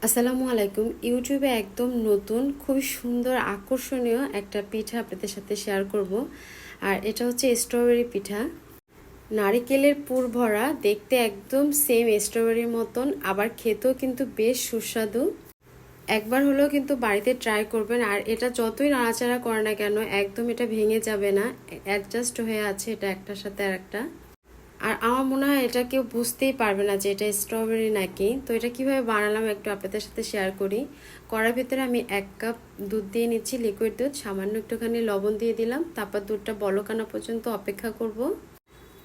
আসসালামু আলাইকুম। ইউটিউবে একদম নতুন খুবই সুন্দর আকর্ষণীয় একটা পিঠা আপনাদের সাথে শেয়ার করব। আর এটা হচ্ছে স্ট্রবেরি পিঠা। নারিকেলের পুর ভরা, দেখতে একদম সেম স্ট্রবেরির মতন, আবার খেতেও কিন্তু বেশ সুস্বাদু। একবার হলেও কিন্তু বাড়িতে ট্রাই করবেন। আর এটা যতই নাড়াচাড়া করে না কেন একদম এটা ভেঙে যাবে না, অ্যাডজাস্ট হয়ে আছে এটা একটার সাথে আর একটা। আর আমার মনে হয় এটা কেউ বুঝতেই পারবে না যে এটা স্ট্রবেরি নাকি। তো এটা কিভাবে বানালাম একটু আপনাদের সাথে শেয়ার করি। কড়ার ভিতরে আমি 1 কাপ দুধ দিয়ে নিচ্ছি, লিকুইড দুধ। সামান্য একটুখানি লবণ দিয়ে দিলাম। তারপর দুধটা বলক আনা পর্যন্ত অপেক্ষা করব।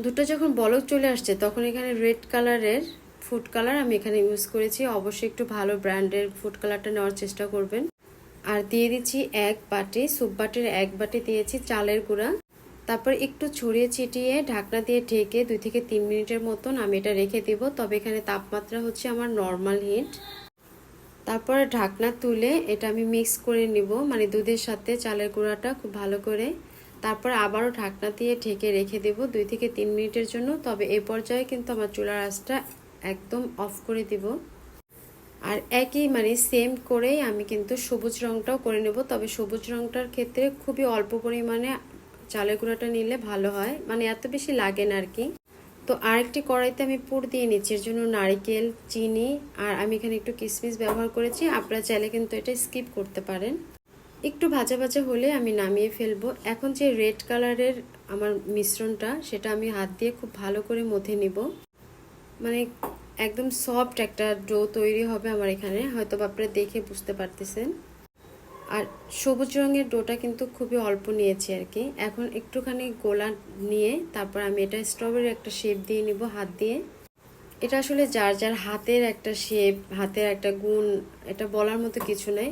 দুধটা যখন বলক চলে আসছে তখন এখানে রেড কালারের ফুড কালার আমি এখানে ইউজ করেছি। অবশ্যই একটু ভালো ব্র্যান্ডের ফুড কালারটা নেওয়ার চেষ্টা করবেন। আর দিয়ে দিচ্ছি 1 বাটি, স্যুপ বাটির 1 বাটি দিয়েছি চালের গুঁড়া। তারপর একটু ছড়িয়ে ছিটিয়ে ঢাকনা দিয়ে ঢেকে 2 থেকে 3 মিনিটের মতন আমি এটা রেখে দেব। তবে এখানে তাপমাত্রা হচ্ছে আমার নর্মাল হিট। তারপরে ঢাকনা তুলে এটা আমি মিক্স করে নিব, মানে দুধের সাথে চালের গুঁড়াটা খুব ভালো করে। তারপর আবারও ঢাকনা দিয়ে ঢেকে রেখে দেব 2 থেকে 3 মিনিটের জন্য। তবে এই পর্যায়ে কিন্তু আমার চুলার আঁচটা একদম অফ করে দিব। আর একই মানে সেম করেই আমি কিন্তু সবুজ রংটাও করে নেব। তবে সবুজ রংটার ক্ষেত্রে খুবই অল্প পরিমাণে চালের গুঁড়াটা নিলে ভালো হয়, মানে এত বেশি লাগে না আর কি। তো আরেকটি কড়াইতে আমি পুর দিয়ে নিচ্ছি, এর জন্য নারকেল, চিনি আর আমি এখানে একটু কিশমিশ ব্যবহার করেছি। আপনারা চাইলে কিন্তু এটা স্কিপ করতে পারেন। একটু ভাজা ভাজা হলে আমি নামিয়ে ফেলবো। এখন যে রেড কালারের আমার মিশ্রণটা, সেটা আমি হাত দিয়ে খুব ভালো করে মথে নিব। মানে একদম সফট একটা ডো তৈরি হবে আমার এখানে, হয়তো আপনারা দেখে বুঝতে পারতেছেন। আর সবুজ রঙের ডোটা কিন্তু খুবই অল্প নিয়েছি আর কি। এখন একটুখানি গোলা নিয়ে তারপর আমি এটা স্ট্রবেরির একটা শেপ দিয়ে নিব হাত দিয়ে। এটা আসলে যার যার হাতের একটা শেপ, হাতের একটা গুণ, এটা বলার মতো কিছু নাই।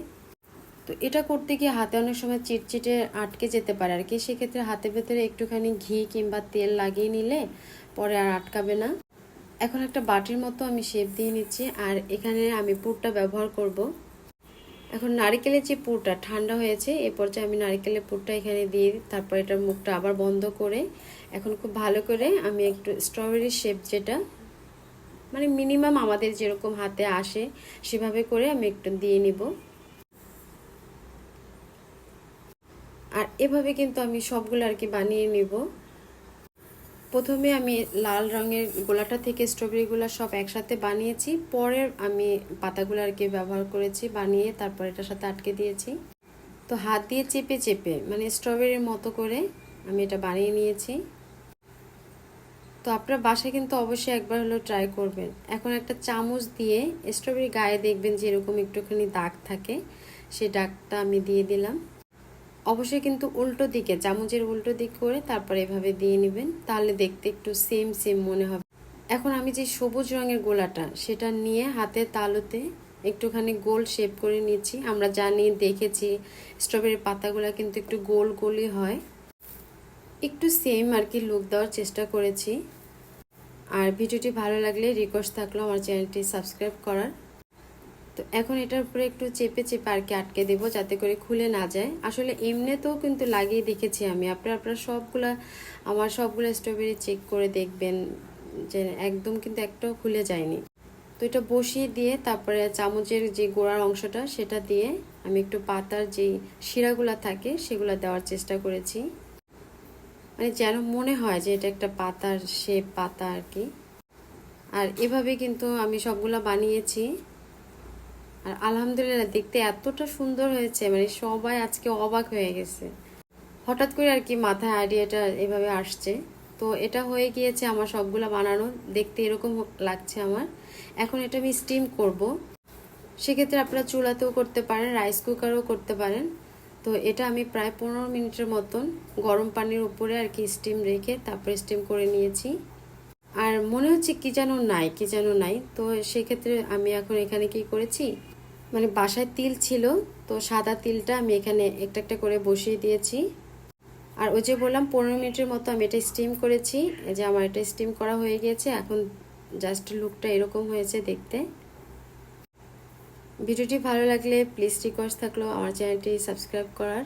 তো এটা করতে গিয়ে হাতে অনেক সময় চিটচিটে আটকে যেতে পারে আর কি। সেক্ষেত্রে হাতের ভেতরে একটুখানি ঘি কিংবা তেল লাগিয়ে নিলে পরে আর আটকাবে না। এখন একটা বাটির মতো আমি শেপ দিয়ে নিচ্ছি। আর এখানে আমি পুরটা ব্যবহার করব। এখন নারিকেলের যে পুরটা ঠান্ডা হয়েছে, এ পর্যায়ে আমি নারিকেলের পুরটা এখানে দিয়ে তারপর এটার মুখটা আবার বন্ধ করে এখন খুব ভালো করে আমি একটু স্ট্রবেরি শেপ, যেটা মানে মিনিমাম আমাদের যেরকম হাতে আসে সেভাবে করে আমি একটু দিয়ে নিব। আর এভাবে কিন্তু আমি সবগুলো আর কি বানিয়ে নিব। প্রথমে আমি লাল রঙের গোলাটা থেকে স্ট্রবেরিগুলো সব একসাথে বানিয়েছি, পরে আমি পাতাগুলো আর কি ব্যবহার করেছি বানিয়ে, তারপর এটার সাথে আটকে দিয়েছি। তো হাত দিয়ে চেপে চেপে মানে স্ট্রবেরির মতো করে আমি এটা বানিয়ে নিয়েছি। তো আপনার বাসায় কিন্তু অবশ্যই একবার হলেও ট্রাই করবেন। এখন একটা চামচ দিয়ে স্ট্রবেরি গায়ে দেখবেন যে এরকম একটুখানি দাগ থাকে, সেই দাগটা আমি দিয়ে দিলাম। অবশ্যই কিন্তু উল্টো দিকে, চামচের উল্টো দিক করে তারপর এভাবে দিয়ে নেবেন, তাহলে দেখতে একটু সেম সেম মনে হবে। এখন আমি যে সবুজ রঙের গোলাটা সেটা নিয়ে হাতের তালুতে একটুখানি গোল শেপ করে নিচ্ছি। আমরা জানি, দেখেছি স্ট্রবেরির পাতাগুলো কিন্তু একটু গোল গোলই হয়। একটু সেম আর কি লুক দেওয়ার চেষ্টা করেছি। আর ভিডিওটি ভালো লাগলে রিকোয়েস্ট থাকলো আমার চ্যানেলটি সাবস্ক্রাইব করার। তো এখন এটার উপরে একটু চেপে চেপে আর কি আটকে দেবো যাতে করে খুলে না যায়। আসলে এমনিতেও কিন্তু লাগিয়ে দেখেছি আমি। আপনারা সবগুলো স্ট্রবেরি চেক করে দেখবেন যে একদম কিন্তু একটাও খুলে যায়নি। তো এটা বসিয়ে দিয়ে তারপরে চামচের যে গোড়ার অংশটা সেটা দিয়ে আমি একটু পাতার যেই শিরাগুলো থাকে সেগুলো দেওয়ার চেষ্টা করেছি, মানে যেন মনে হয় যে এটা একটা পাতার শেপ, পাতা আর কি। আর এভাবে কিন্তু আমি সবগুলো বানিয়েছি। আর আলহামদুলিল্লাহ দেখতে এতটা সুন্দর হয়েছে, মানে সবাই আজকে অবাক হয়ে গেছে। হঠাৎ করে আর কি মাথায় আইডিয়াটা এভাবে আসছে। তো এটা হয়ে গিয়েছে আমার সবগুলা বানানো, দেখতে এরকম লাগছে আমার। এখন এটা আমি স্টিম করব। সেক্ষেত্রে আপনারা চুলাতেও করতে পারেন, রাইস কুকারেও করতে পারেন। তো এটা আমি প্রায় 15 মিনিটের মতন গরম পানির উপরে আর কি স্টিম রেখে তারপরে স্টিম করে নিয়েছি। আর মনে হচ্ছে কি যেন নাই। তো সেক্ষেত্রে আমি এখন এখানে কি করেছি, মানে বাসায় তিল ছিল, তো সাদা তিলটা আমি এখানে একটা একটা করে বসিয়ে দিয়েছি। আর ওই যে বললাম 15 মিনিটের মতো আমি এটা স্টিম করেছি। এই যে আমার এটা স্টিম করা হয়ে গিয়েছে। এখন জাস্ট লুকটা এরকম হয়েছে দেখতে। ভিডিওটি ভালো লাগলে প্লিজ রিকোয়েস্ট থাকলো আমার চ্যানেলটি সাবস্ক্রাইব করার।